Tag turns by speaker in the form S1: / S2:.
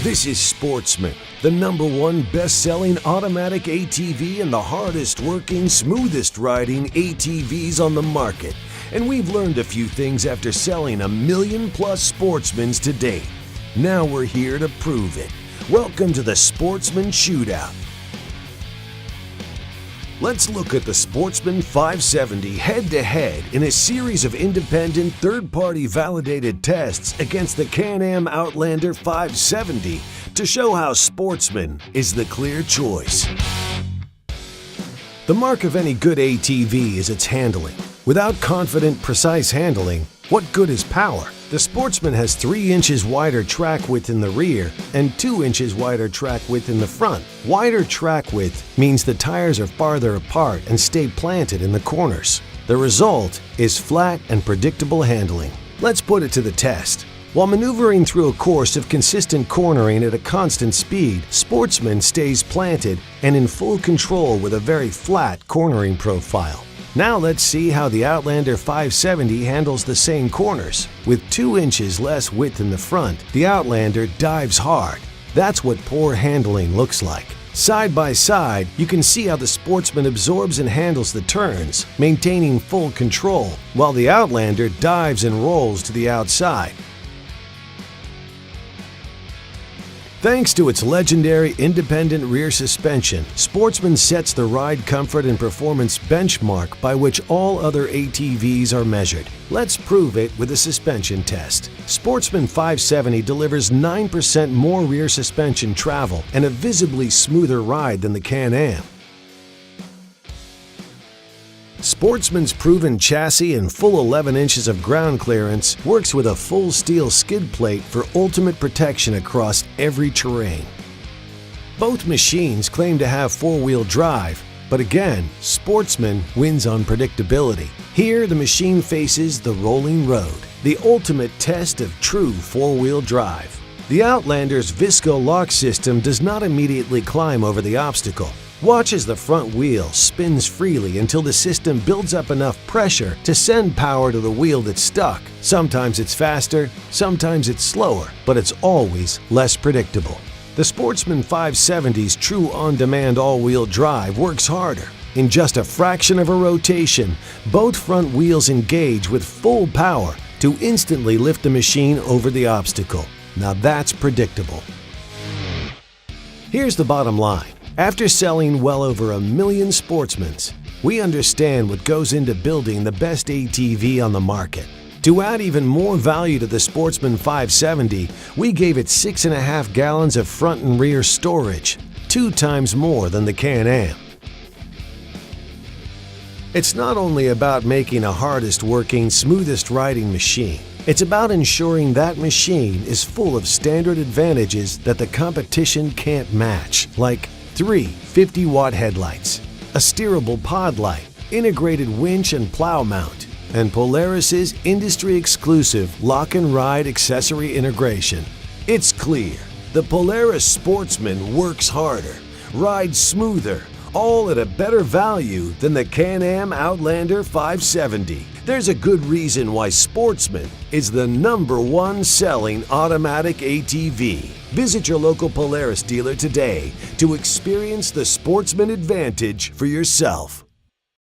S1: This is Sportsman, the #1 best-selling automatic ATV and the hardest-working, smoothest-riding ATVs on the market. And we've learned a few things after selling 1 million-plus Sportsmans to date. Now we're here to prove it. Welcome to the Sportsman Shootout. Let's look at the Sportsman 570 head-to-head in a series of independent, third-party validated tests against the Can-Am Outlander 570 to show how Sportsman is the clear choice. The mark of any good ATV is its handling. Without confident, precise handling, what good is power? The Sportsman has 3 inches wider track width in the rear and 2 inches wider track width in the front. Wider track width means the tires are farther apart and stay planted in the corners. The result is flat and predictable handling. Let's put it to the test. While maneuvering through a course of consistent cornering at a constant speed, Sportsman stays planted and in full control with a very flat cornering profile. Now let's see how the Outlander 570 handles the same corners. With 2 inches less width in the front, the Outlander dives hard. That's what poor handling looks like. Side by side, you can see how the Sportsman absorbs and handles the turns, maintaining full control, while the Outlander dives and rolls to the outside. Thanks to its legendary independent rear suspension, Sportsman sets the ride comfort and performance benchmark by which all other ATVs are measured. Let's prove it with a suspension test. Sportsman 570 delivers 9% more rear suspension travel and a visibly smoother ride than the Can-Am. Sportsman's proven chassis and full 11 inches of ground clearance works with a full steel skid plate for ultimate protection across every terrain. Both machines claim to have 4-wheel drive, but again, Sportsman wins on predictability. Here, the machine faces the rolling road, the ultimate test of true 4-wheel drive. The Outlander's Visco lock system does not immediately climb over the obstacle. Watch as the front wheel spins freely until the system builds up enough pressure to send power to the wheel that's stuck. Sometimes it's faster, sometimes it's slower, but it's always less predictable. The Sportsman 570's true on-demand all-wheel drive works harder. In just a fraction of a rotation, both front wheels engage with full power to instantly lift the machine over the obstacle. Now that's predictable. Here's the bottom line. After selling well over 1 million Sportsmans, we understand what goes into building the best ATV on the market. To add even more value to the Sportsman 570, we gave it 6.5 gallons of front and rear storage, 2 times more than the Can-Am. It's not only about making a hardest working, smoothest riding machine. It's about ensuring that machine is full of standard advantages that the competition can't match, like 3 50-watt headlights, a steerable pod light, integrated winch and plow mount, and Polaris's industry-exclusive lock and ride accessory integration. It's clear, the Polaris Sportsman works harder, rides smoother, all at a better value than the Can-Am Outlander 570. There's a good reason why Sportsman is the #1 selling automatic ATV. Visit your local Polaris dealer today to experience the Sportsman advantage for yourself.